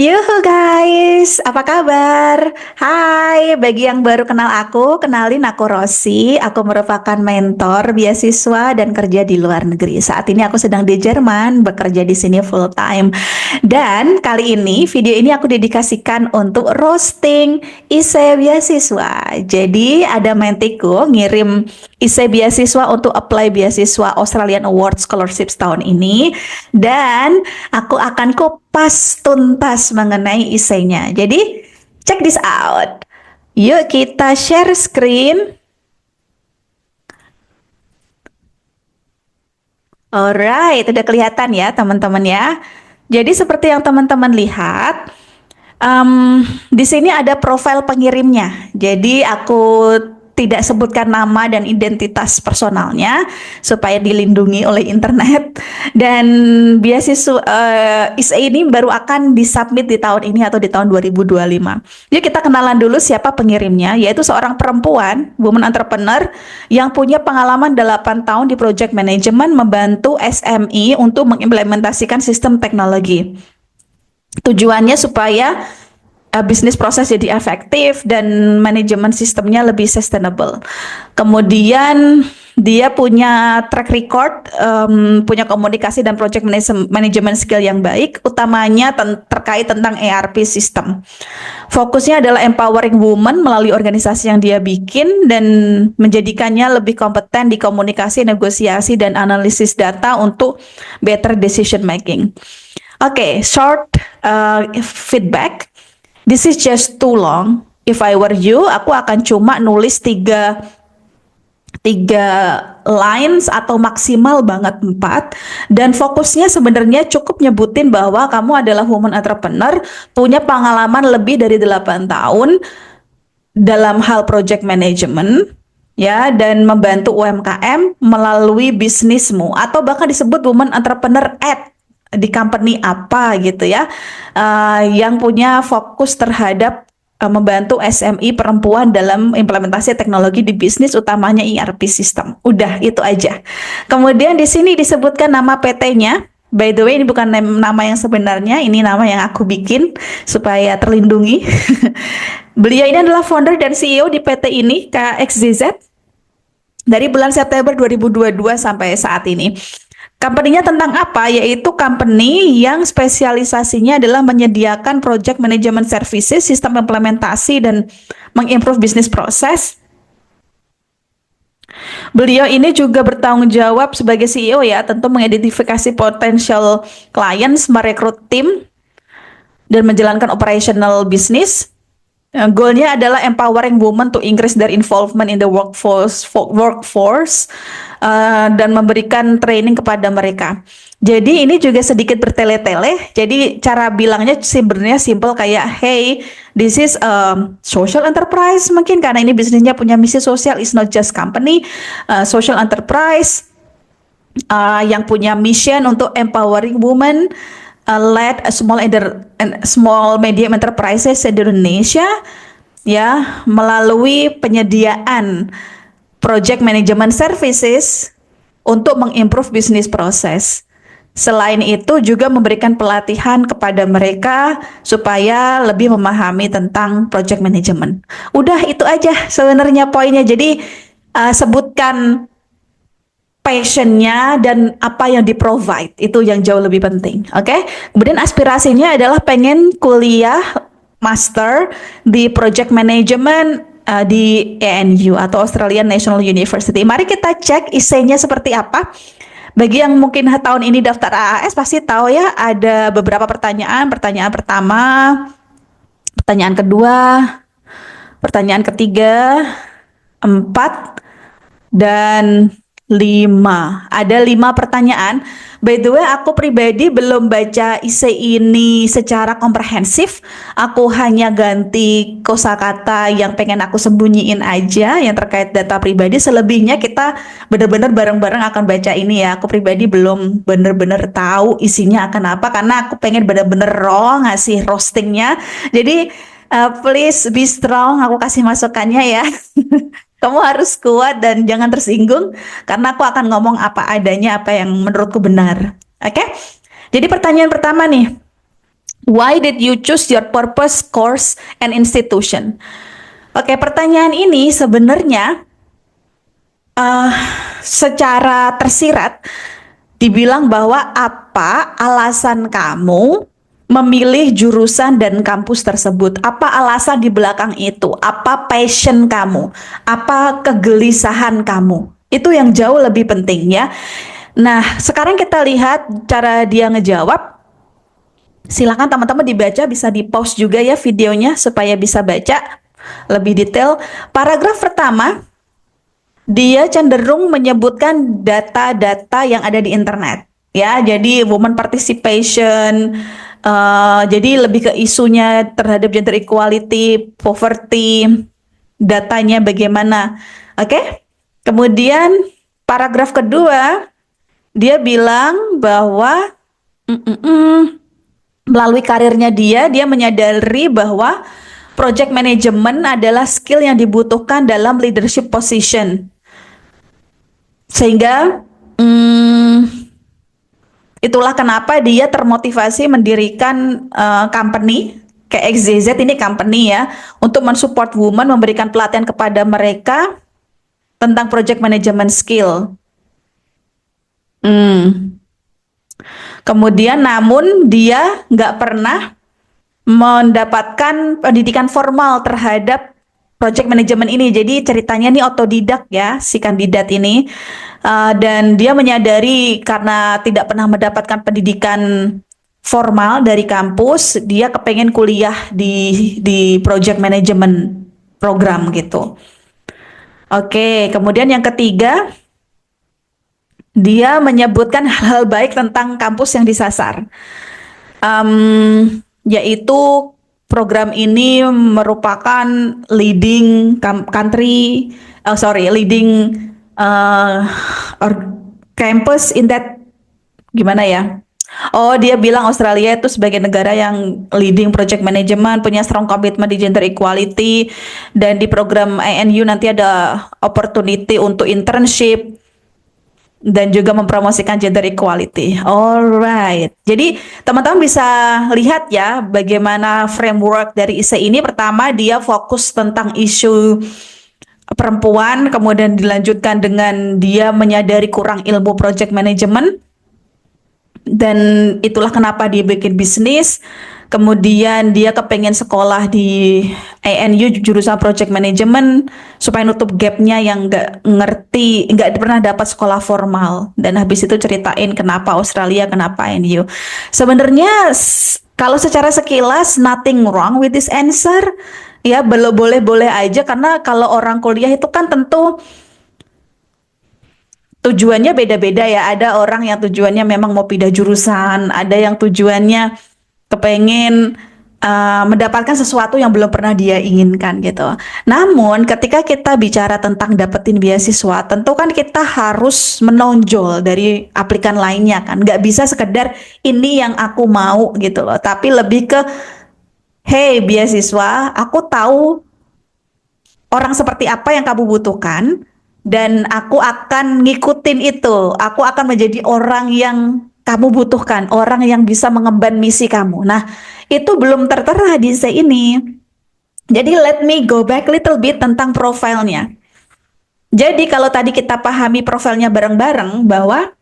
Yuhu guys, apa kabar? Hai, bagi yang baru kenal aku, kenalin aku Rosi. Aku merupakan mentor beasiswa dan kerja di luar negeri. Saat ini aku sedang di Jerman, bekerja di sini full time. Dan kali ini, video ini aku dedikasikan untuk roasting IC beasiswa. Jadi ada mentiku ngirim IC beasiswa untuk apply beasiswa Australian Award Scholarships tahun ini. Dan aku akan kupas tuntas mengenai isinya. Jadi, check this out. Yuk kita share screen. Alright, udah kelihatan ya teman-teman ya. Jadi seperti yang teman-teman lihat, di sini ada profil pengirimnya. Jadi aku tidak sebutkan nama dan identitas personalnya supaya dilindungi oleh internet. Dan beasiswa ISA ini baru akan disubmit di tahun ini atau di tahun 2025. Jadi kita kenalan dulu siapa pengirimnya, yaitu seorang perempuan, woman entrepreneur yang punya pengalaman 8 tahun di project management membantu SME untuk mengimplementasikan sistem teknologi. Tujuannya supaya bisnis proses jadi efektif dan manajemen sistemnya lebih sustainable. Kemudian dia punya track record, punya komunikasi dan project management skill yang baik, utamanya terkait tentang ERP system. Fokusnya adalah empowering women melalui organisasi yang dia bikin dan menjadikannya lebih kompeten di komunikasi, negosiasi, dan analisis data untuk better decision making. Oke, short feedback. This is just too long. If I were you, aku akan cuma nulis tiga lines atau maksimal banget 4. Dan fokusnya sebenarnya cukup nyebutin bahwa kamu adalah woman entrepreneur, punya pengalaman lebih dari 8 tahun dalam hal project management, ya, dan membantu UMKM melalui bisnismu, atau bahkan disebut woman entrepreneur at di company apa gitu ya, yang punya fokus terhadap membantu SME perempuan dalam implementasi teknologi di bisnis, utamanya ERP system. Udah itu aja. Kemudian di sini disebutkan nama PT-nya. By the way, ini bukan nama yang sebenarnya, ini nama yang aku bikin supaya terlindungi. Beliau ini adalah founder dan CEO di PT ini, KXZZ, dari bulan September 2022 sampai saat ini. Company-nya tentang apa? Yaitu company yang spesialisasinya adalah menyediakan project management services, sistem implementasi, dan mengimprove bisnis proses. Beliau ini juga bertanggung jawab sebagai CEO ya, tentu mengidentifikasi potential clients, merekrut tim, dan menjalankan operational business. Goalnya adalah empowering women to increase their involvement in the workforce dan memberikan training kepada mereka. Jadi ini juga sedikit bertele-tele. Jadi cara bilangnya sebenarnya simple kayak, hey, this is a social enterprise mungkin karena ini bisnisnya punya misi sosial, is not just company, social enterprise yang punya mission untuk empowering women, led a small medium enterprises di Indonesia, ya, melalui penyediaan project management services untuk mengimprove bisnis proses. Selain itu juga memberikan pelatihan kepada mereka supaya lebih memahami tentang project management. Udah itu aja sebenarnya poinnya. Jadi sebutkan passionnya dan apa yang di-provide, itu yang jauh lebih penting. Oke? Kemudian aspirasinya adalah pengen kuliah master di project management di ANU atau Australian National University. Mari kita cek isinya seperti apa. Bagi yang mungkin tahun ini daftar AAS pasti tahu ya, ada beberapa pertanyaan. Pertanyaan pertama, pertanyaan kedua, pertanyaan ketiga, 4, dan 5. Ada 5 pertanyaan. By the way, aku pribadi belum baca isi ini secara komprehensif. Aku hanya ganti kosakata yang pengen aku sembunyiin aja yang terkait data pribadi. Selebihnya kita benar-benar bareng-bareng akan baca ini ya. Aku pribadi belum benar-benar tahu isinya akan apa karena aku pengen benar-benar raw ngasih roastingnya. Jadi please be strong. Aku kasih masukannya ya. Kamu harus kuat dan jangan tersinggung karena aku akan ngomong apa adanya, apa yang menurutku benar. Oke? Jadi pertanyaan pertama nih. Why did you choose your purpose, course, and institution? Oke, pertanyaan ini sebenarnya uh, secara tersirat dibilang bahwa apa alasan kamu memilih jurusan dan kampus tersebut? Apa alasan di belakang itu? Apa passion kamu? Apa kegelisahan kamu? Itu yang jauh lebih penting ya. Nah, sekarang kita lihat cara dia ngejawab. Silakan teman-teman dibaca, bisa di-pause juga ya videonya supaya bisa baca lebih detail. Paragraf pertama, dia cenderung menyebutkan data-data yang ada di internet. Ya, jadi woman participation, jadi lebih ke isunya terhadap gender equality, poverty, datanya bagaimana. Oke? Kemudian paragraf kedua, dia bilang bahwa melalui karirnya dia menyadari bahwa project management adalah skill yang dibutuhkan dalam leadership position. Sehingga itulah kenapa dia termotivasi mendirikan company kayak XZZ ini company ya, untuk mensupport women, memberikan pelatihan kepada mereka tentang project management skill. Kemudian namun dia nggak pernah mendapatkan pendidikan formal terhadap project management ini. Jadi ceritanya ini otodidak ya si kandidat ini. Dan dia menyadari karena tidak pernah mendapatkan pendidikan formal dari kampus, dia kepengen kuliah di project management program gitu. Oke, kemudian yang ketiga, dia menyebutkan hal-hal baik tentang kampus yang disasar. Yaitu program ini merupakan leading country, leading or campus in that, gimana ya? Oh, dia bilang Australia itu sebagai negara yang leading project management, punya strong commitment di gender equality, dan di program ANU nanti ada opportunity untuk internship dan juga mempromosikan gender equality. Alright. Jadi teman-teman bisa lihat ya bagaimana framework dari ISE ini. Pertama, dia fokus tentang isu perempuan, kemudian dilanjutkan dengan dia menyadari kurang ilmu project management, dan itulah kenapa dia bikin bisnis. Kemudian dia kepengen sekolah di ANU jurusan project management supaya nutup gapnya yang nggak pernah dapat sekolah formal. Dan habis itu ceritain kenapa Australia, kenapa ANU. Sebenarnya kalau secara sekilas nothing wrong with this answer, ya boleh-boleh aja, karena kalau orang kuliah itu kan tentu tujuannya beda-beda ya. Ada orang yang tujuannya memang mau pindah jurusan, ada yang tujuannya kepengen mendapatkan sesuatu yang belum pernah dia inginkan gitu. Namun ketika kita bicara tentang dapetin beasiswa, tentu kan kita harus menonjol dari aplikan lainnya kan. Nggak bisa sekedar ini yang aku mau gitu loh. Tapi lebih ke, hey beasiswa, aku tahu orang seperti apa yang kamu butuhkan, dan aku akan ngikutin itu. Aku akan menjadi orang yang kamu butuhkan, orang yang bisa mengemban misi kamu. Nah, itu belum tertera di ISE ini. Jadi let me go back little bit tentang profilnya. Jadi kalau tadi kita pahami profilnya bareng-bareng, bahwa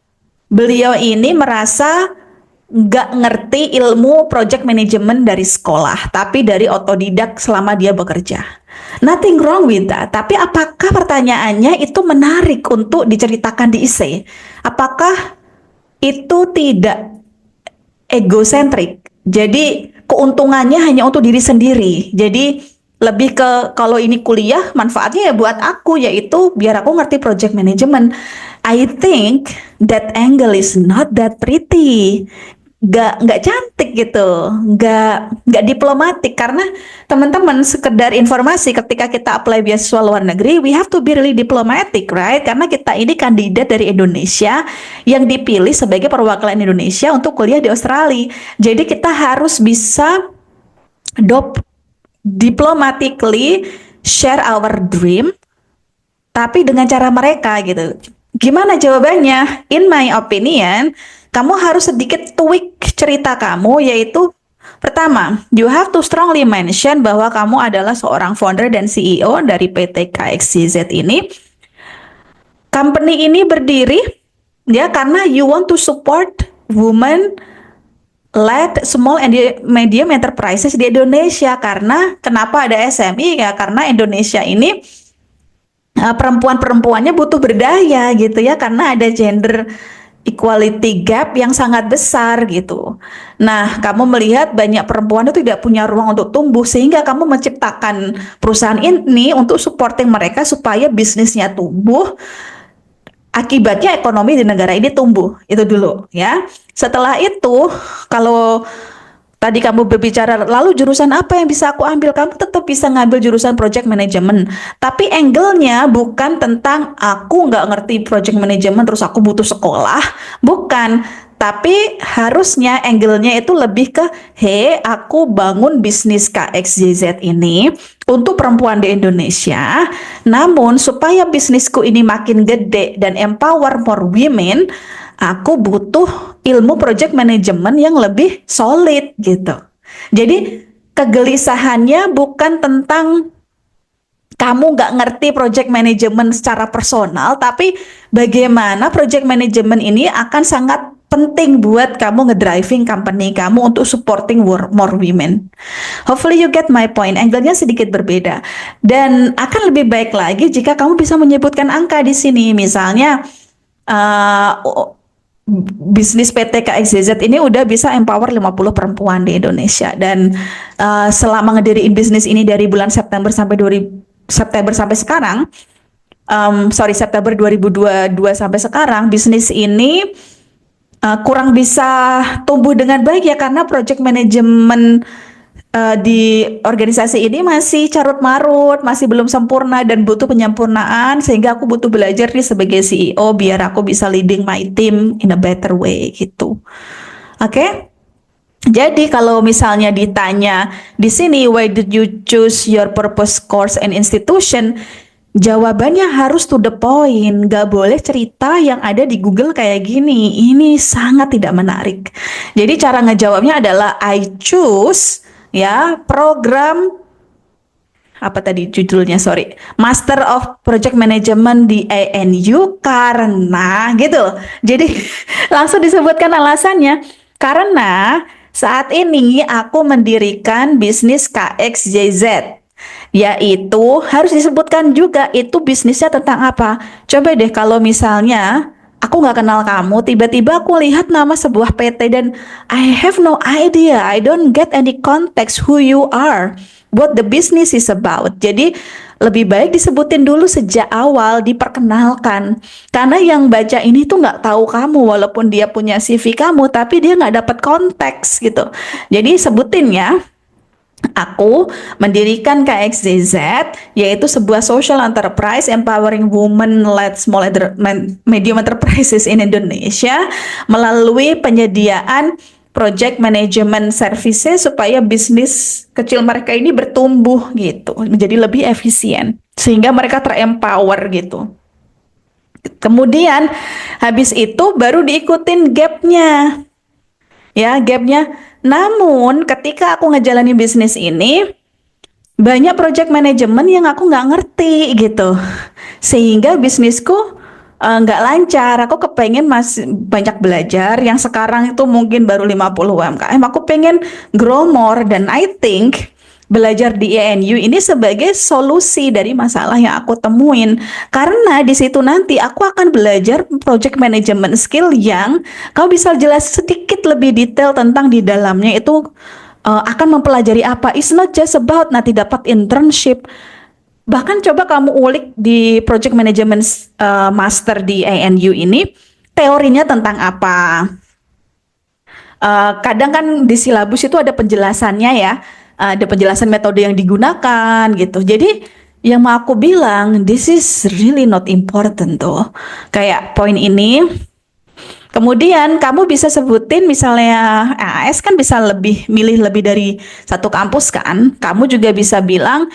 beliau ini merasa nggak ngerti ilmu project management dari sekolah, tapi dari otodidak selama dia bekerja. Nothing wrong with that. Tapi apakah pertanyaannya itu menarik untuk diceritakan di ISE? Apakah itu tidak egosentrik? Jadi keuntungannya hanya untuk diri sendiri. Jadi lebih ke, kalau ini kuliah manfaatnya ya buat aku, yaitu biar aku ngerti project management. I think that angle is not that pretty. Nggak cantik gitu, nggak diplomatik. Karena teman-teman, sekedar informasi, ketika kita apply beasiswa luar negeri, we have to be really diplomatic, right? Karena kita ini kandidat dari Indonesia yang dipilih sebagai perwakilan Indonesia untuk kuliah di Australia. Jadi kita harus bisa diplomatically share our dream, tapi dengan cara mereka gitu. Gimana jawabannya? In my opinion, kamu harus sedikit tweak cerita kamu, yaitu Pertama, you have to strongly mention bahwa kamu adalah seorang founder dan CEO dari PT KXYZ ini. Company ini berdiri ya karena you want to support women led small and medium enterprises di Indonesia. Karena kenapa ada SMI ya, karena Indonesia ini perempuan-perempuannya butuh berdaya gitu ya, karena ada gender equality gap yang sangat besar gitu. Nah, kamu melihat banyak perempuan itu tidak punya ruang untuk tumbuh, sehingga kamu menciptakan perusahaan ini untuk supporting mereka supaya bisnisnya tumbuh. Akibatnya ekonomi di negara ini tumbuh. Itu dulu ya. Setelah itu, kalau tadi kamu berbicara, lalu jurusan apa yang bisa aku ambil? Kamu tetap bisa ngambil jurusan project management. Tapi angle-nya bukan tentang aku nggak ngerti project management terus aku butuh sekolah. Bukan. Tapi harusnya angle-nya itu lebih ke, hey, aku bangun bisnis KXYZ ini untuk perempuan di Indonesia. Namun supaya bisnisku ini makin gede dan empower more women, aku butuh ilmu project management yang lebih solid gitu. Jadi kegelisahannya bukan tentang kamu nggak ngerti project management secara personal, tapi bagaimana project management ini akan sangat penting buat kamu ngedriving company kamu untuk supporting more women. Hopefully you get my point. Angle-nya sedikit berbeda. Dan akan lebih baik lagi jika kamu bisa menyebutkan angka di sini. Misalnya, bisnis PT KXYZ ini udah bisa empower 50 perempuan di Indonesia. Dan selama ngediriin bisnis ini dari bulan September sampai sekarang, September 2022 sampai sekarang, bisnis ini kurang bisa tumbuh dengan baik ya, karena project management di organisasi ini masih carut marut, masih belum sempurna dan butuh penyempurnaan, sehingga aku butuh belajar nih sebagai CEO biar aku bisa leading my team in a better way gitu. Oke? Jadi kalau misalnya ditanya di sini, why did you choose your purpose course and institution? Jawabannya harus to the point, gak boleh cerita yang ada di Google kayak gini. Ini sangat tidak menarik. Jadi cara ngejawabnya adalah I choose ya program apa tadi judulnya, sorry, Master of Project Management di ANU karena gitu. Jadi langsung disebutkan alasannya, karena saat ini aku mendirikan bisnis KXYZ. Yaitu harus disebutkan juga itu bisnisnya tentang apa. Coba deh kalau misalnya aku nggak kenal kamu, tiba-tiba aku lihat nama sebuah PT dan I have no idea, I don't get any context who you are, what the business is about. Jadi lebih baik disebutin dulu sejak awal, diperkenalkan. Karena yang baca ini tuh nggak tahu kamu, walaupun dia punya CV kamu, tapi dia nggak dapat konteks gitu. Jadi sebutin ya. Aku mendirikan KXYZ, yaitu sebuah social enterprise empowering women-led small medium enterprises in Indonesia melalui penyediaan project management services supaya bisnis kecil mereka ini bertumbuh gitu, menjadi lebih efisien sehingga mereka terempower gitu. Kemudian habis itu baru diikutin gapnya. Ya, gapnya. Namun ketika aku ngejalanin bisnis ini, banyak project management yang aku nggak ngerti gitu, sehingga bisnisku nggak lancar. Aku kepengen masih banyak belajar, yang sekarang itu mungkin baru 50 UMKM, aku pengen grow more, dan I think belajar di ANU ini sebagai solusi dari masalah yang aku temuin. Karena di situ nanti aku akan belajar project management skill yang kau bisa jelas sedikit lebih detail tentang di dalamnya itu akan mempelajari apa. It's not just about nanti dapat internship. Bahkan coba kamu ulik di project management master di ANU ini, teorinya tentang apa. Kadang kan di silabus itu ada penjelasannya ya. Ada penjelasan metode yang digunakan gitu. Jadi yang mau aku bilang, this is really not important tuh. Kayak poin ini. Kemudian kamu bisa sebutin misalnya AS kan bisa milih lebih dari satu kampus kan. Kamu juga bisa bilang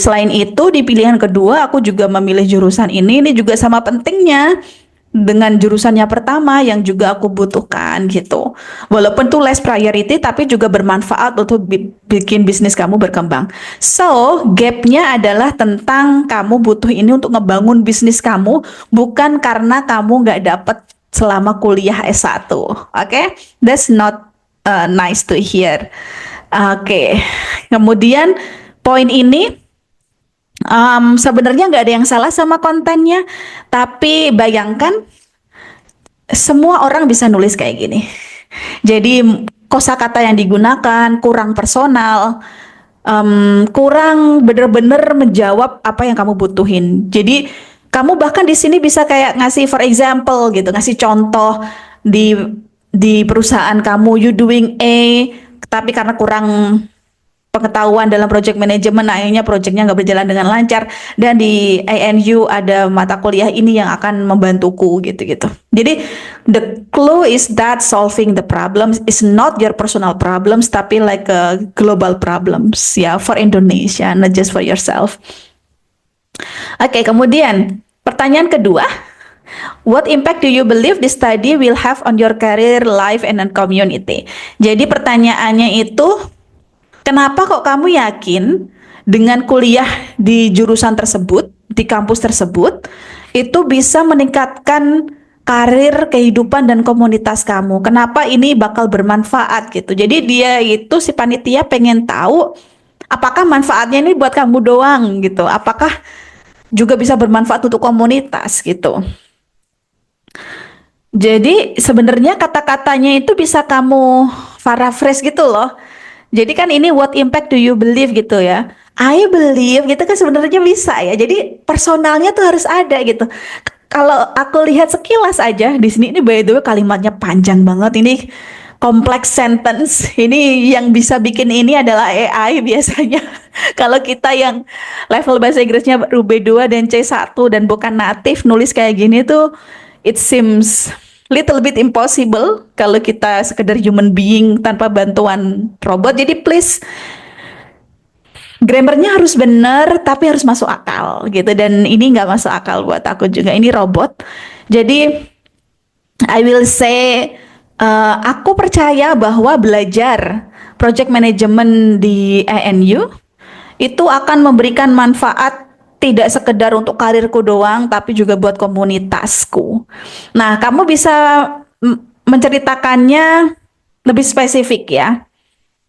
selain itu di pilihan kedua aku juga memilih jurusan ini juga sama pentingnya. dengan jurusannya pertama yang juga aku butuhkan gitu. Walaupun tuh less priority tapi juga bermanfaat untuk bikin bisnis kamu berkembang. So, gapnya adalah tentang kamu butuh ini untuk ngebangun bisnis kamu, bukan karena kamu nggak dapet selama kuliah S1. Oke? That's not nice to hear. Oke. Kemudian poin ini sebenarnya nggak ada yang salah sama kontennya, tapi bayangkan semua orang bisa nulis kayak gini. Jadi kosakata yang digunakan kurang personal, kurang bener-bener menjawab apa yang kamu butuhin. Jadi kamu bahkan di sini bisa kayak ngasih for example gitu, ngasih contoh di perusahaan kamu you doing A, tapi karena kurang pengetahuan dalam project management, akhirnya projectnya nggak berjalan dengan lancar, dan di ANU ada mata kuliah ini yang akan membantuku gitu-gitu. Jadi the clue is that solving the problems is not your personal problems tapi like a global problems ya, for Indonesia, not just for yourself. Oke, kemudian pertanyaan kedua, what impact do you believe this study will have on your career, life, and community? Jadi pertanyaannya itu, kenapa kok kamu yakin dengan kuliah di jurusan tersebut, di kampus tersebut, itu bisa meningkatkan karir, kehidupan, dan komunitas kamu? Kenapa ini bakal bermanfaat gitu? Jadi dia itu, si panitia pengen tahu apakah manfaatnya ini buat kamu doang gitu? Apakah juga bisa bermanfaat untuk komunitas gitu? Jadi sebenarnya kata-katanya itu bisa kamu paraphrase gitu loh. Jadi kan ini what impact do you believe gitu ya. I believe gitu kan sebenarnya bisa ya. Jadi personalnya tuh harus ada gitu. Kalau aku lihat sekilas aja di sini, ini by the way kalimatnya panjang banget, ini complex sentence. Ini yang bisa bikin ini adalah AI biasanya. Kalau kita yang level bahasa Inggrisnya baru B2 dan C1 dan bukan native, nulis kayak gini tuh it seems little bit impossible kalau kita sekedar human being tanpa bantuan robot. Jadi please, grammarnya harus benar tapi harus masuk akal gitu, dan ini nggak masuk akal buat aku juga, ini robot. Jadi I will say aku percaya bahwa belajar project management di ANU itu akan memberikan manfaat tidak sekedar untuk karirku doang, tapi juga buat komunitasku. Nah, kamu bisa menceritakannya lebih spesifik ya.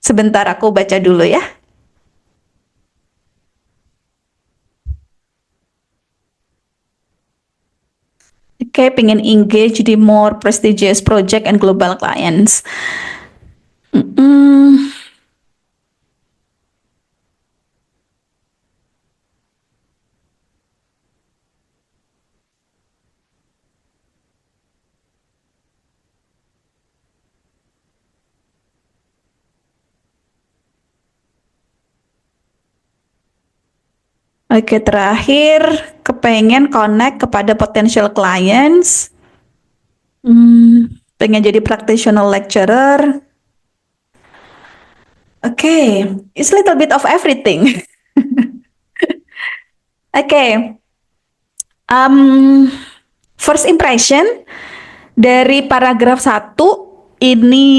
Sebentar aku baca dulu ya. Oke, pengen engage di more prestigious project and global clients. Mm-mm. Oke, terakhir kepengen connect kepada potential clients. Pengen jadi practitioner lecturer. Oke, it's a little bit of everything. Oke, first impression dari paragraf 1 ini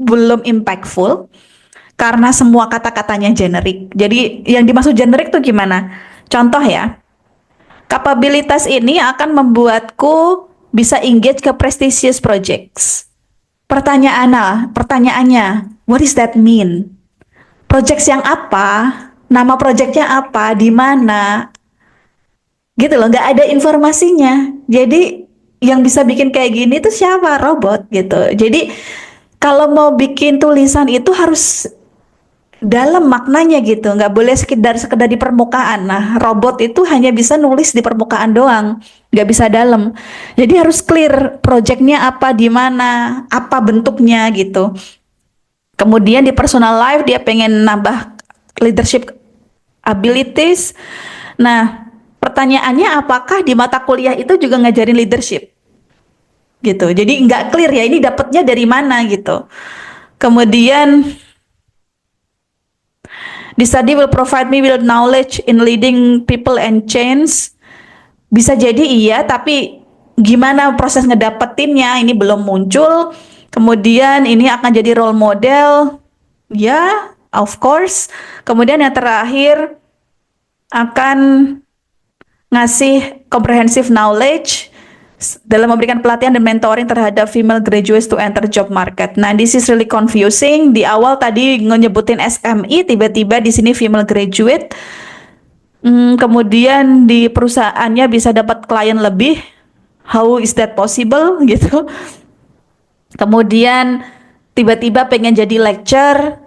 belum impactful karena semua kata-katanya generik. Jadi yang dimaksud generik tuh gimana? Contoh ya, kapabilitas ini akan membuatku bisa engage ke prestigious projects. Pertanyaannya, what does that mean? Projects yang apa? Nama projectnya apa? Di mana? Gitu loh, nggak ada informasinya. Jadi yang bisa bikin kayak gini tuh siapa? Robot gitu. Jadi kalau mau bikin tulisan itu harus dalam maknanya gitu, nggak boleh sekedar di permukaan. Nah, robot itu hanya bisa nulis di permukaan doang, nggak bisa dalam. Jadi harus clear projectnya apa, di mana, apa bentuknya gitu. Kemudian di personal life dia pengen nambah leadership abilities. Nah, pertanyaannya apakah di mata kuliah itu juga ngajarin leadership gitu. Jadi nggak clear ya, ini dapatnya dari mana gitu. Kemudian This study will provide me with knowledge in leading people and change. Bisa jadi iya, tapi gimana proses ngedapetinnya ini belum muncul. Kemudian ini akan jadi role model. Ya, of course. Kemudian yang terakhir akan ngasih comprehensive knowledge dalam memberikan pelatihan dan mentoring terhadap female graduates to enter job market. Nah, this is really confusing. Di awal tadi nyebutin SME, tiba-tiba di sini female graduate. Kemudian di perusahaannya bisa dapat klien lebih. How is that possible gitu? Kemudian tiba-tiba pengen jadi lecturer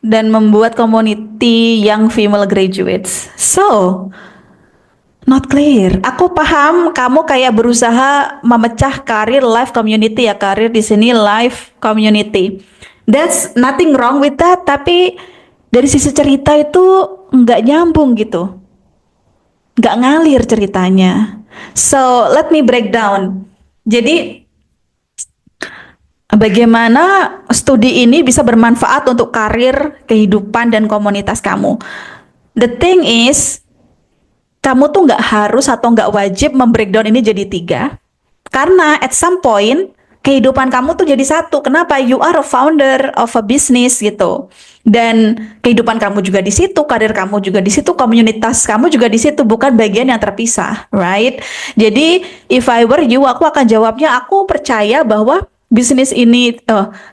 dan membuat community young female graduates. So, not clear. Aku paham kamu kayak berusaha memecah karir life community ya, karir di sini life community. That's nothing wrong with that, tapi dari sisi cerita itu nggak nyambung gitu, nggak ngalir ceritanya. So let me break down. Jadi bagaimana studi ini bisa bermanfaat untuk karir, kehidupan, dan komunitas kamu. The thing is, kamu tuh nggak harus atau nggak wajib membreakdown ini jadi 3. Karena at some point, kehidupan kamu tuh jadi 1. Kenapa? You are a founder of a business gitu. Dan kehidupan kamu juga di situ, karir kamu juga di situ, komunitas kamu juga di situ, bukan bagian yang terpisah, right? Jadi, if I were you, aku akan jawabnya, aku percaya bahwa bisnis ini,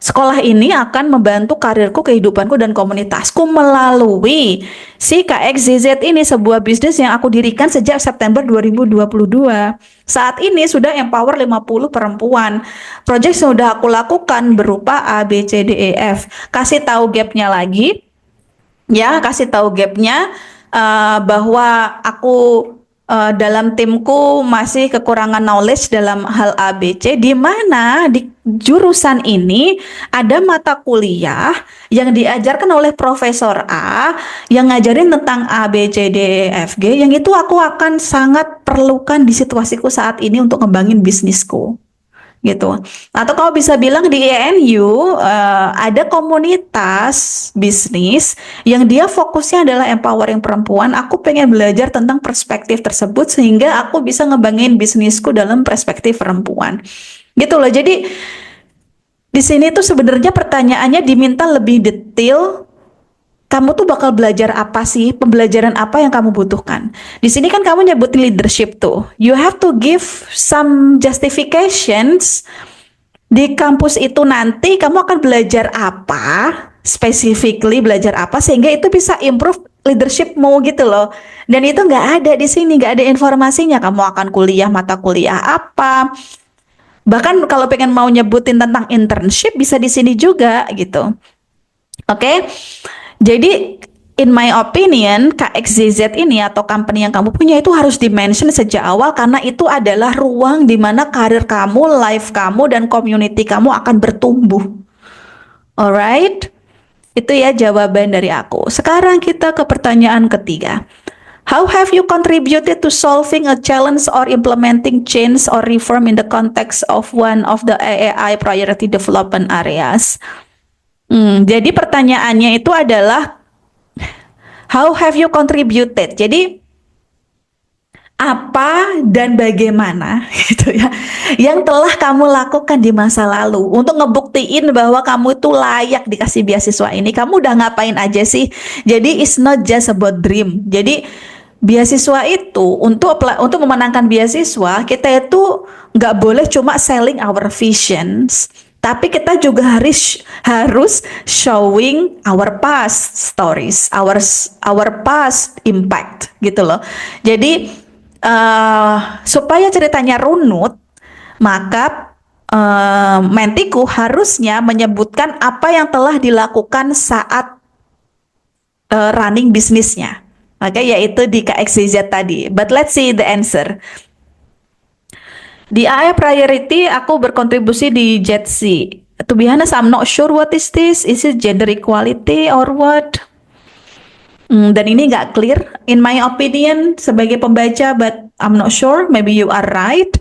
sekolah ini akan membantu karirku, kehidupanku, dan komunitasku melalui si KXZZ ini, sebuah bisnis yang aku dirikan sejak September 2022. Saat ini sudah empower 50 perempuan. Project yang sudah aku lakukan berupa A, B, C, D, E, F. Kasih tahu gapnya lagi, ya, kasih tahu gapnya bahwa aku dalam timku masih kekurangan knowledge dalam hal ABC, di mana di jurusan ini ada mata kuliah yang diajarkan oleh Profesor A yang ngajarin tentang A, B, C, D, E, F, G, yang itu aku akan sangat perlukan di situasiku saat ini untuk ngembangin bisnisku. Gitu. Atau kamu bisa bilang di ENU ada komunitas bisnis yang dia fokusnya adalah empowering perempuan. Aku pengen belajar tentang perspektif tersebut sehingga aku bisa ngebangin bisnisku dalam perspektif perempuan. Gitu loh. Jadi di sini tuh sebenarnya pertanyaannya diminta lebih detail. Kamu tuh bakal belajar apa sih? Pembelajaran apa yang kamu butuhkan? Di sini kan kamu nyebutin leadership tuh. You have to give some justifications. Di kampus itu nanti kamu akan belajar apa? Specifically belajar apa sehingga itu bisa improve leadershipmu gitu loh. Dan itu nggak ada di sini, nggak ada informasinya. Kamu akan kuliah mata kuliah apa? Bahkan kalau pengen mau nyebutin tentang internship bisa di sini juga gitu. Oke? Jadi, in my opinion, KXZZ ini atau company yang kamu punya itu harus di-mention sejak awal karena itu adalah ruang di mana karir kamu, life kamu, dan community kamu akan bertumbuh. Alright? Itu ya jawaban dari aku. Sekarang kita ke pertanyaan ketiga. How have you contributed to solving a challenge or implementing change or reform in the context of one of the AI priority development areas? Jadi pertanyaannya itu adalah how have you contributed? Jadi apa dan bagaimana gitu ya yang telah kamu lakukan di masa lalu untuk ngebuktiin bahwa kamu itu layak dikasih beasiswa ini. Kamu udah ngapain aja sih? Jadi it's not just about dream. Jadi beasiswa itu untuk memenangkan beasiswa kita itu nggak boleh cuma selling our visions. Tapi kita juga harus showing our past stories, our past impact gitu loh. Jadi supaya ceritanya runut, maka mentiku harusnya menyebutkan apa yang telah dilakukan saat running bisnisnya. Oke, yaitu di KXZ tadi. But let's see the answer. Di AI priority aku berkontribusi di JETSI. To be honest, I'm not sure what is this. Is it gender equality or what? Dan ini nggak clear in my opinion sebagai pembaca, but I'm not sure. Maybe you are right.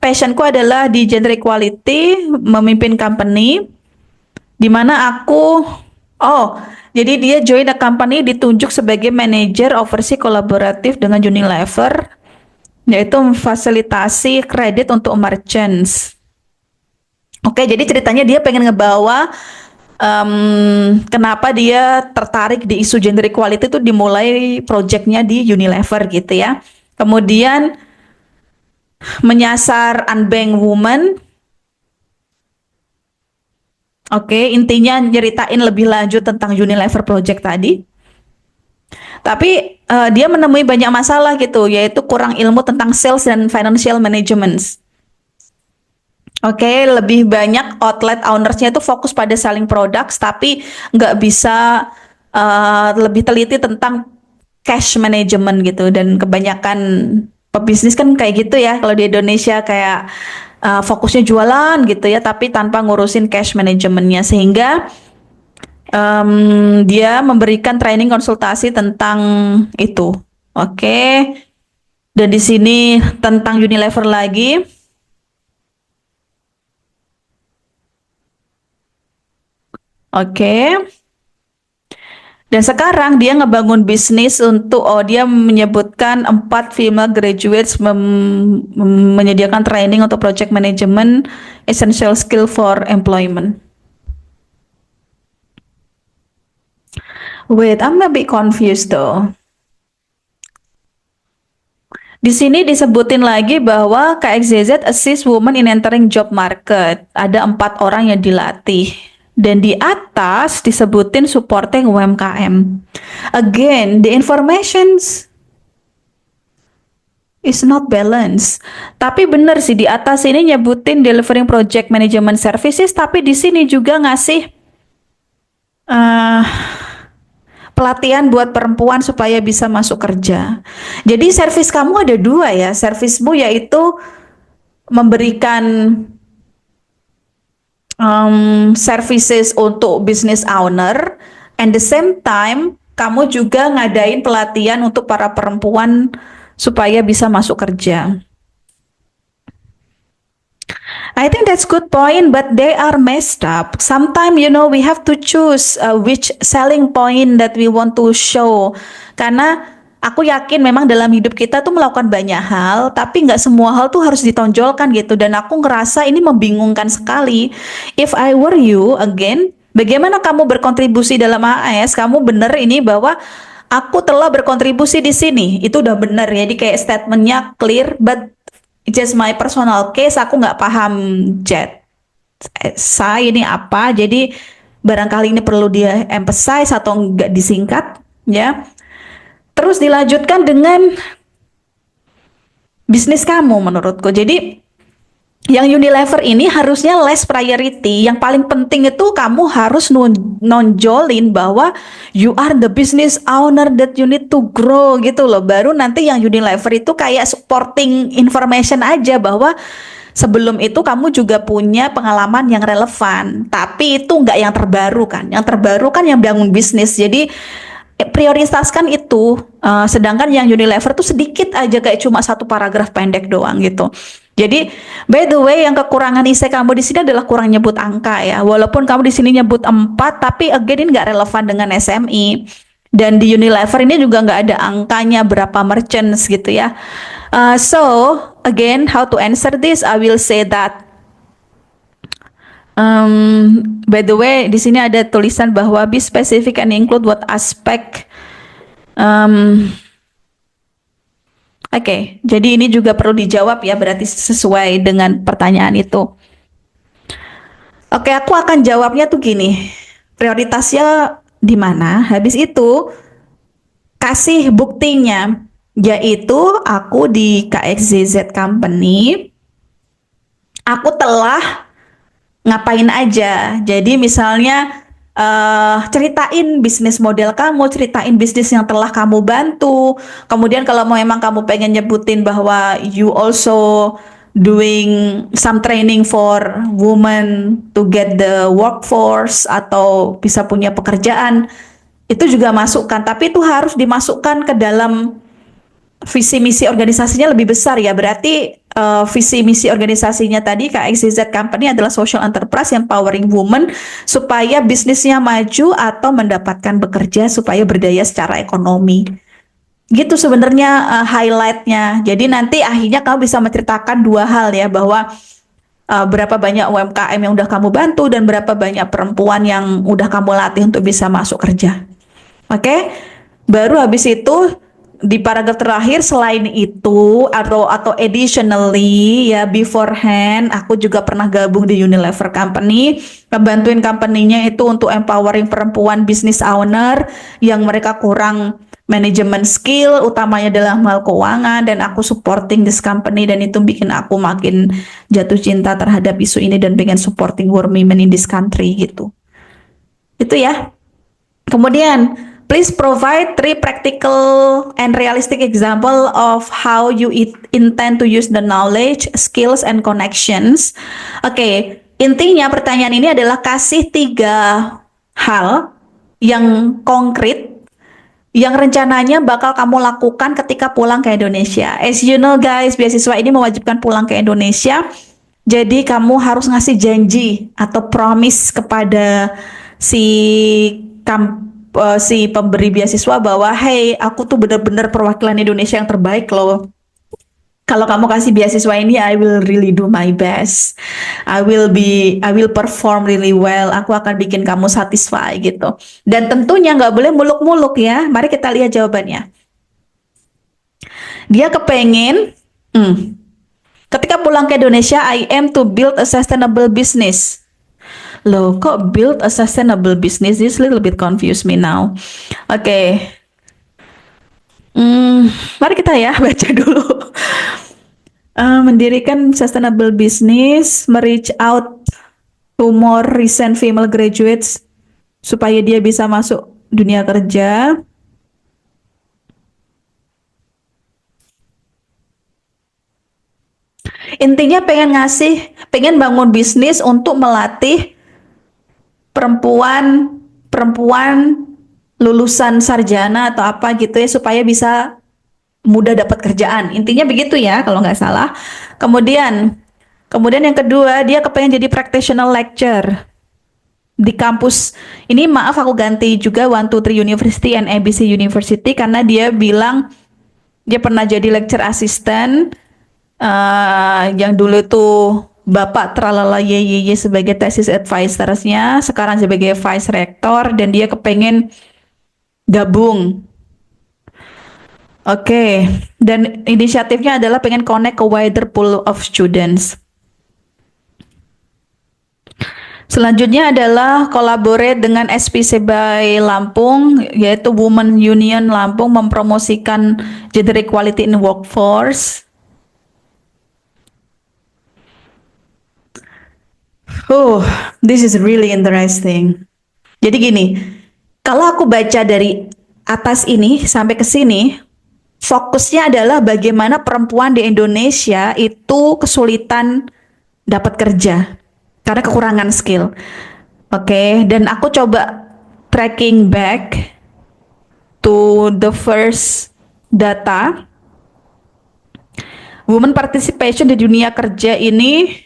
Passionku adalah di gender equality, memimpin company, di mana aku Oh, jadi dia join the company ditunjuk sebagai manager oversee kolaboratif dengan Unilever, yaitu memfasilitasi kredit untuk merchants. Oke, jadi ceritanya dia pengen ngebawa kenapa dia tertarik di isu gender equality itu dimulai projectnya di Unilever gitu ya. Kemudian menyasar unbanked woman. Oke, intinya nyeritain lebih lanjut tentang Unilever project tadi. Tapi dia menemui banyak masalah gitu, yaitu kurang ilmu tentang sales dan financial management. Oke, lebih banyak outlet ownersnya itu fokus pada selling products, tapi nggak bisa lebih teliti tentang cash management gitu. Dan kebanyakan pebisnis kan kayak gitu ya, kalau di Indonesia kayak fokusnya jualan gitu ya, tapi tanpa ngurusin cash manajemennya, sehingga dia memberikan training konsultasi tentang itu. Oke, dan di sini tentang Unilever lagi. Oke. Dan sekarang dia ngebangun bisnis untuk, oh dia menyebutkan 4 female graduates menyediakan training untuk project management, essential skill for employment. Wait, I'm a bit confused though. Di sini disebutin lagi bahwa KXZZ assist women in entering job market. Ada 4 orang yang dilatih. Dan di atas disebutin supporting UMKM. Again, the informations is not balanced. Tapi benar sih, di atas ini nyebutin delivering project management services, tapi di sini juga ngasih uh, pelatihan buat perempuan supaya bisa masuk kerja. Jadi servis kamu ada dua ya, servismu yaitu memberikan services untuk business owner, and the same time kamu juga ngadain pelatihan untuk para perempuan supaya bisa masuk kerja. I think that's good point, but they are messed up. Sometimes, we have to choose which selling point that we want to show. Karena aku yakin memang dalam hidup kita tuh melakukan banyak hal, tapi nggak semua hal tuh harus ditonjolkan gitu. Dan aku ngerasa ini membingungkan sekali. If I were you, again, bagaimana kamu berkontribusi dalam AS? Kamu bener ini bahwa aku telah berkontribusi di sini. Itu udah bener ya. Jadi kayak statementnya clear, but just my personal case, aku nggak paham jet. Saya ini apa, jadi barangkali ini perlu dia emphasize atau nggak disingkat, ya. Terus dilanjutkan dengan bisnis kamu menurutku. Jadi yang Unilever ini harusnya less priority. Yang paling penting itu kamu harus nonjolin bahwa you are the business owner that you need to grow gitu loh. Baru nanti yang Unilever itu kayak supporting information aja bahwa sebelum itu kamu juga punya pengalaman yang relevan. Tapi itu nggak yang terbaru kan. Yang terbaru kan yang bangun bisnis. Jadi prioritaskan itu. Sedangkan yang Unilever tuh sedikit aja kayak cuma satu paragraf pendek doang gitu. Jadi, by the way, yang kekurangan isi kamu di sini adalah kurang nyebut angka ya. Walaupun kamu di sini nyebut 4, tapi again ini nggak relevan dengan SMI. Dan di Unilever ini juga nggak ada angkanya berapa merchants gitu ya. So, again, how to answer this? I will say that by the way, di sini ada tulisan bahwa be specific and include what aspect. Oke, jadi ini juga perlu dijawab ya, berarti sesuai dengan pertanyaan itu. Oke, aku akan jawabnya tuh gini. Prioritasnya di mana? Habis itu kasih buktinya, yaitu aku di KXZZ Company, aku telah ngapain aja. Jadi misalnya ceritain bisnis model kamu, ceritain bisnis yang telah kamu bantu. Kemudian kalau memang kamu pengen nyebutin bahwa you also doing some training for women to get the workforce atau bisa punya pekerjaan, itu juga masukkan. Tapi itu harus dimasukkan ke dalam visi misi organisasinya lebih besar ya. Berarti visi misi organisasinya tadi KXZ Company adalah social enterprise empowering women supaya bisnisnya maju atau mendapatkan bekerja supaya berdaya secara ekonomi. Gitu sebenarnya highlightnya. Jadi nanti akhirnya kamu bisa menceritakan dua hal ya, bahwa berapa banyak UMKM yang udah kamu bantu dan berapa banyak perempuan yang udah kamu latih untuk bisa masuk kerja. Oke, baru habis itu di paragraf terakhir, selain itu atau additionally ya, beforehand aku juga pernah gabung di Unilever Company, ngebantuin company-nya itu untuk empowering perempuan business owner yang mereka kurang manajemen skill, utamanya dalam hal keuangan, dan aku supporting this company, dan itu bikin aku makin jatuh cinta terhadap isu ini dan pengen supporting women in this country gitu. Itu ya. Kemudian, please provide 3 practical and realistic example of how you intend to use the knowledge, skills, and connections. Oke, intinya pertanyaan ini adalah kasih 3 hal yang konkret yang rencananya bakal kamu lakukan ketika pulang ke Indonesia. As you know guys, beasiswa ini mewajibkan pulang ke Indonesia. Jadi kamu harus ngasih janji atau promise kepada si si pemberi beasiswa bahwa hey, aku tuh benar-benar perwakilan Indonesia yang terbaik loh. Kalau kamu kasih beasiswa ini, I will really do my best. I will perform really well. Aku akan bikin kamu satisfy gitu. Dan tentunya nggak boleh muluk-muluk ya. Mari kita lihat jawabannya. Dia kepengen, ketika pulang ke Indonesia, I aim to build a sustainable business. Loh, kok build a sustainable business? This little bit confuse me now. Oke. Mari kita ya baca dulu. Mendirikan sustainable business, reach out to more recent female graduates supaya dia bisa masuk dunia kerja. Intinya pengen bangun bisnis untuk melatih perempuan lulusan sarjana atau apa gitu ya, supaya bisa mudah dapat kerjaan. Intinya begitu ya kalau nggak salah. Kemudian yang kedua, dia kepengen jadi practitioner lecturer di kampus. Ini maaf aku ganti juga 123 University and ABC University karena dia bilang dia pernah jadi lecture assistant yang dulu tuh Bapak Tralala Yeye sebagai thesis advisorsnya, sekarang sebagai vice rector, dan dia kepengen gabung. Oke, dan inisiatifnya adalah pengen connect ke wider pool of students. Selanjutnya adalah collaborate dengan SPCBY Lampung, yaitu Women Union Lampung, mempromosikan gender equality in workforce. Oh, this is really interesting. Jadi gini, kalau aku baca dari atas ini sampai ke sini, fokusnya adalah bagaimana perempuan di Indonesia itu kesulitan dapat kerja karena kekurangan skill. Oke, dan aku coba tracking back to the first data. Women participation di dunia kerja ini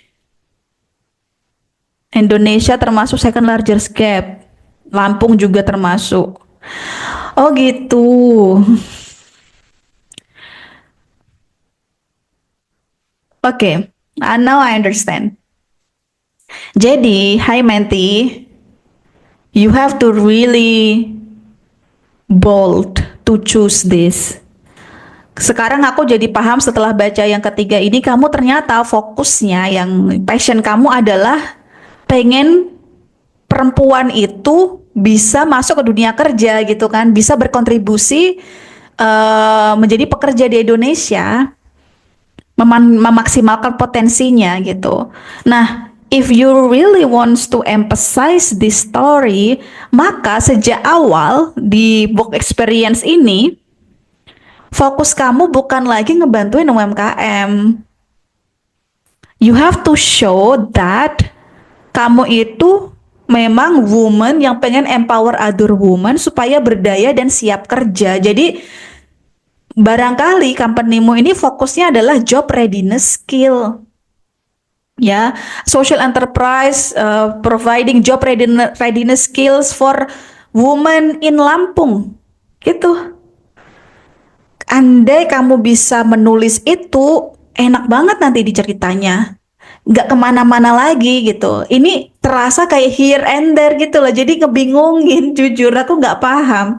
Indonesia termasuk second largest gap. Lampung juga termasuk. Oh gitu. Oke, now I understand. Jadi, hi Menti, you have to really bold to choose this. Sekarang aku jadi paham setelah baca yang ketiga ini, kamu ternyata fokusnya, yang passion kamu adalah pengen perempuan itu bisa masuk ke dunia kerja gitu kan, bisa berkontribusi menjadi pekerja di Indonesia, memaksimalkan potensinya gitu. Nah, if you really wants to emphasize this story, maka sejak awal di work experience ini, fokus kamu bukan lagi ngebantuin UMKM. You have to show that kamu itu memang woman yang pengen empower other woman supaya berdaya dan siap kerja. Jadi barangkali companymu ini fokusnya adalah job readiness skill. Ya, social enterprise providing job readiness skills for women in Lampung. Gitu. Andai kamu bisa menulis itu, enak banget nanti diceritanya. Nggak kemana-mana lagi gitu. Ini terasa kayak here and there gitu loh. Jadi ngebingungin, jujur aku nggak paham.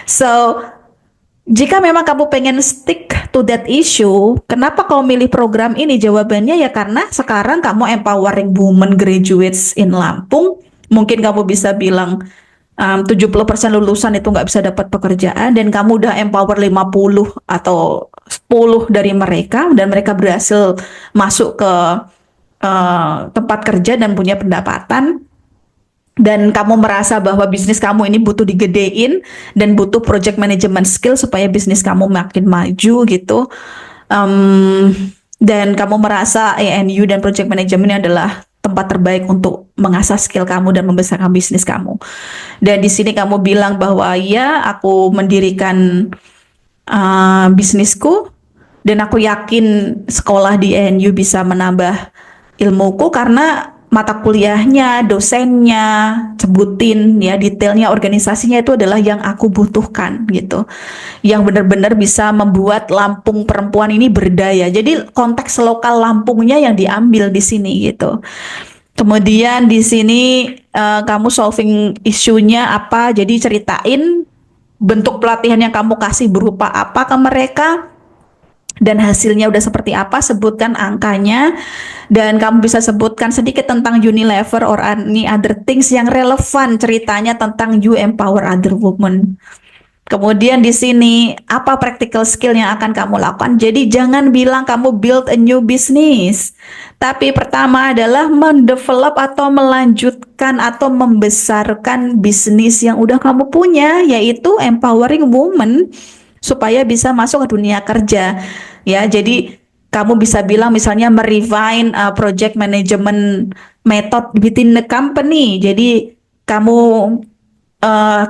So, jika memang kamu pengen stick to that issue, kenapa kau milih program ini? Jawabannya ya karena sekarang kamu empowering women graduates in Lampung. Mungkin kamu bisa bilang 70% lulusan itu nggak bisa dapat pekerjaan dan kamu udah empower 50 atau 10 dari mereka dan mereka berhasil masuk ke tempat kerja dan punya pendapatan dan kamu merasa bahwa bisnis kamu ini butuh digedein dan butuh project management skill supaya bisnis kamu makin maju gitu. Um, dan kamu merasa ANU dan project management ini adalah tempat terbaik untuk mengasah skill kamu dan membesarkan bisnis kamu. Dan di sini kamu bilang bahwa ya aku mendirikan bisnisku dan aku yakin sekolah di ANU bisa menambah ilmuku karena mata kuliahnya, dosennya, sebutin ya detailnya organisasinya itu adalah yang aku butuhkan gitu. Yang benar-benar bisa membuat Lampung perempuan ini berdaya. Jadi konteks lokal Lampungnya yang diambil di sini gitu. Kemudian di sini kamu solving isunya apa? Jadi ceritain bentuk pelatihan yang kamu kasih berupa apa ke mereka dan hasilnya udah seperti apa, sebutkan angkanya dan kamu bisa sebutkan sedikit tentang Unilever or any other things yang relevan ceritanya tentang you empower other women. Kemudian di sini apa practical skill yang akan kamu lakukan? Jadi jangan bilang kamu build a new business. Tapi pertama adalah mendevelop atau melanjutkan atau membesarkan bisnis yang udah kamu punya, yaitu empowering women supaya bisa masuk ke dunia kerja. Ya, jadi kamu bisa bilang misalnya merefine project management method within the company. Jadi kamu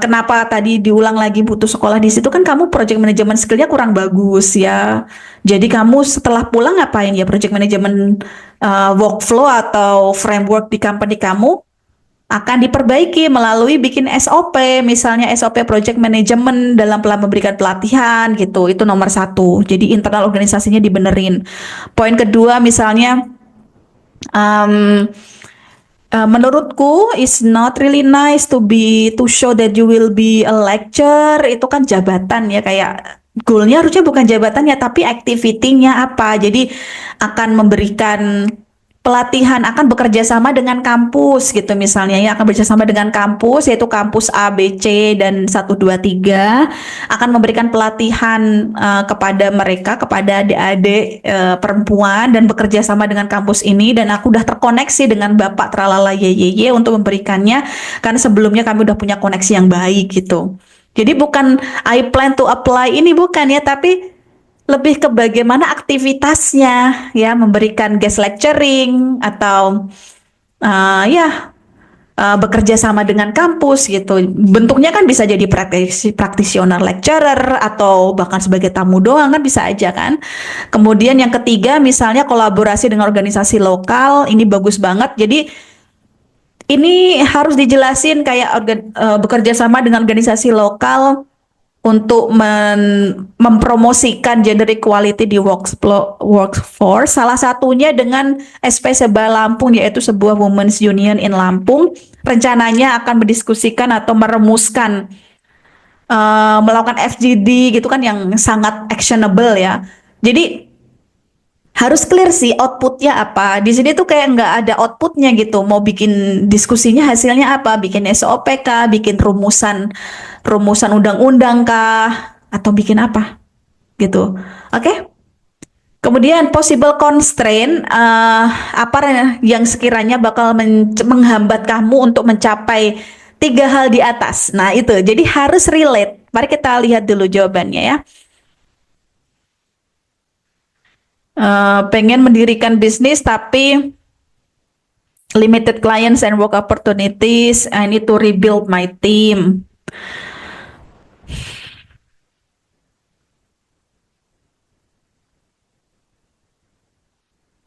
kenapa tadi diulang lagi butuh sekolah di situ kan kamu project management skillnya kurang bagus ya. Jadi kamu setelah pulang ngapain ya project management workflow atau framework di company kamu akan diperbaiki melalui bikin SOP, misalnya SOP project management dalam memberikan pelatihan gitu. Itu nomor satu. Jadi internal organisasinya dibenerin. Poin kedua misalnya um, menurutku is not really nice to show that you will be a lecturer. Itu kan jabatan ya, kayak goalnya harusnya bukan jabatannya tapi activity-nya apa. Jadi akan memberikan pelatihan, akan bekerja sama dengan kampus gitu misalnya ya, akan bekerja sama dengan kampus yaitu kampus A, B, C dan 1, 2, 3 akan memberikan pelatihan kepada mereka, kepada adik-adik perempuan dan bekerja sama dengan kampus ini dan aku udah terkoneksi dengan Bapak Tralala YYY untuk memberikannya karena sebelumnya kami udah punya koneksi yang baik gitu. Jadi bukan I plan to apply ini bukan ya, tapi lebih ke bagaimana aktivitasnya ya, memberikan guest lecturing atau ya bekerja sama dengan kampus gitu. Bentuknya kan bisa jadi practitioner lecturer atau bahkan sebagai tamu doang kan bisa aja kan. Kemudian yang ketiga misalnya kolaborasi dengan organisasi lokal, ini bagus banget. Jadi ini harus dijelasin kayak bekerja sama dengan organisasi lokal untuk mempromosikan gender equality di workforce. Salah satunya dengan SP Seba Lampung, yaitu sebuah Women's Union in Lampung. Rencananya akan mendiskusikan atau merumuskan melakukan FGD gitu kan yang sangat actionable ya. Jadi harus clear sih outputnya apa. Di sini tuh kayak nggak ada outputnya gitu. Mau bikin diskusinya hasilnya apa? Bikin SOP kah? Bikin rumusan undang-undang kah? Atau bikin apa? Gitu. Oke? Kemudian possible constraint apa yang sekiranya bakal menghambat kamu untuk mencapai tiga hal di atas. Nah itu, jadi harus relate. Mari kita lihat dulu jawabannya ya. Pengen mendirikan bisnis tapi limited clients and work opportunities. I need to rebuild my team.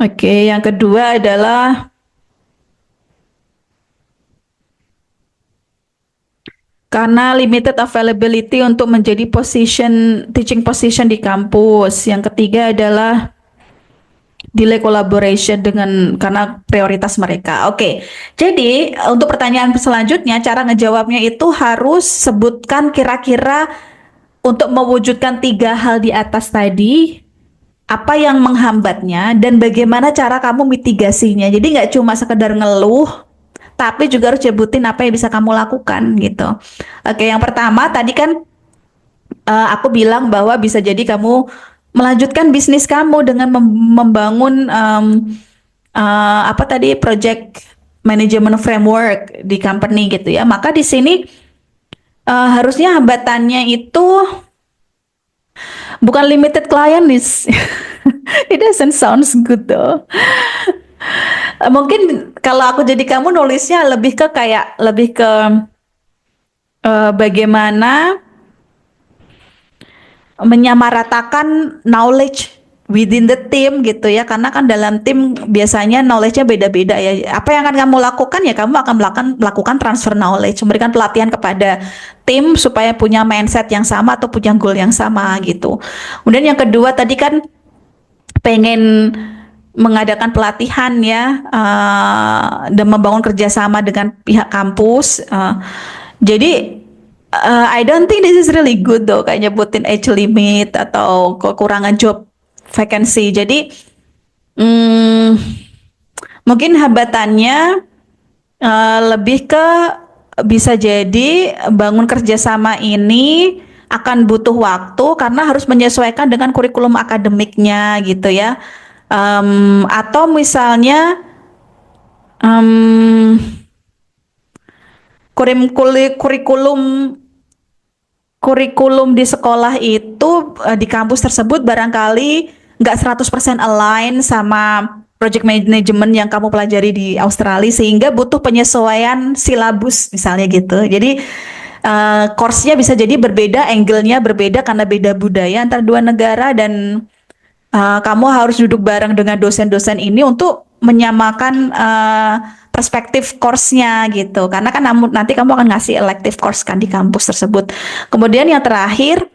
Oke, yang kedua adalah karena limited availability untuk menjadi teaching position di kampus. Yang ketiga adalah delay collaboration dengan karena prioritas mereka. Oke, jadi untuk pertanyaan selanjutnya, cara ngejawabnya itu harus sebutkan kira-kira untuk mewujudkan tiga hal di atas tadi, apa yang menghambatnya dan bagaimana cara kamu mitigasinya. Jadi nggak cuma sekedar ngeluh, tapi juga harus nyebutin apa yang bisa kamu lakukan gitu. Oke, yang pertama tadi kan aku bilang bahwa bisa jadi kamu melanjutkan bisnis kamu dengan membangun apa tadi project management framework di company gitu ya. Maka di sini harusnya hambatannya itu bukan limited client is it doesn't sounds good though. Mungkin kalau aku jadi kamu nulisnya lebih ke kayak lebih ke bagaimana menyamaratakan knowledge within the team gitu ya, karena kan dalam tim biasanya knowledge-nya beda-beda ya. Apa yang akan kamu lakukan ya, kamu akan melakukan transfer knowledge, memberikan pelatihan kepada tim supaya punya mindset yang sama atau punya goal yang sama gitu. Kemudian yang kedua tadi kan pengen mengadakan pelatihan ya, dan membangun kerjasama dengan pihak kampus. Jadi I don't think this is really good though, kayak nyebutin age limit atau kekurangan job vacancy. Jadi hmm, mungkin hambatannya lebih ke bisa jadi bangun kerjasama ini akan butuh waktu karena harus menyesuaikan dengan kurikulum akademiknya gitu ya. Atau misalnya um, kurikulum kurikulum di sekolah itu di kampus tersebut barangkali nggak 100% align sama project management yang kamu pelajari di Australia sehingga butuh penyesuaian silabus misalnya gitu. Jadi course-nya bisa jadi berbeda, angle-nya berbeda karena beda budaya antara dua negara dan kamu harus duduk bareng dengan dosen-dosen ini untuk menyamakan perspektif course-nya gitu. Karena kan nanti kamu akan ngasih elective course kan di kampus tersebut. Kemudian yang terakhir,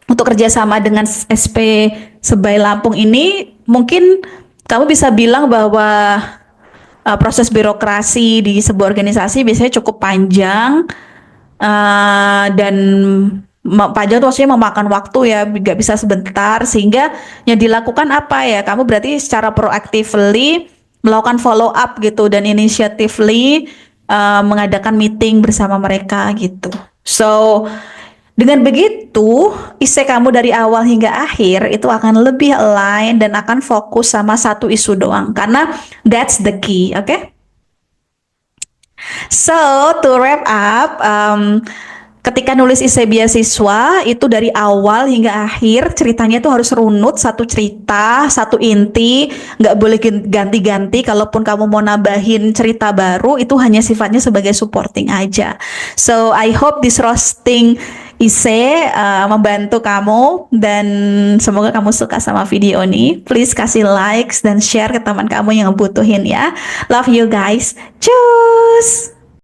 untuk kerjasama dengan SP Sebai Lampung ini, mungkin kamu bisa bilang bahwa proses birokrasi di sebuah organisasi biasanya cukup panjang dan panjang itu maksudnya memakan waktu ya, nggak bisa sebentar, sehingga yang dilakukan apa ya, kamu berarti secara proactively melakukan follow up gitu dan initiatively mengadakan meeting bersama mereka gitu. So dengan begitu isi kamu dari awal hingga akhir itu akan lebih align dan akan fokus sama satu isu doang karena that's the key, oke? Okay? So, to wrap up, ketika nulis esai beasiswa itu dari awal hingga akhir ceritanya itu harus runut, satu cerita, satu inti, nggak boleh ganti-ganti. Kalaupun kamu mau nambahin cerita baru itu hanya sifatnya sebagai supporting aja. So, I hope this roasting Ise membantu kamu dan semoga kamu suka sama video ini. Please kasih likes dan share ke teman kamu yang butuhin ya. Love you guys. Cus!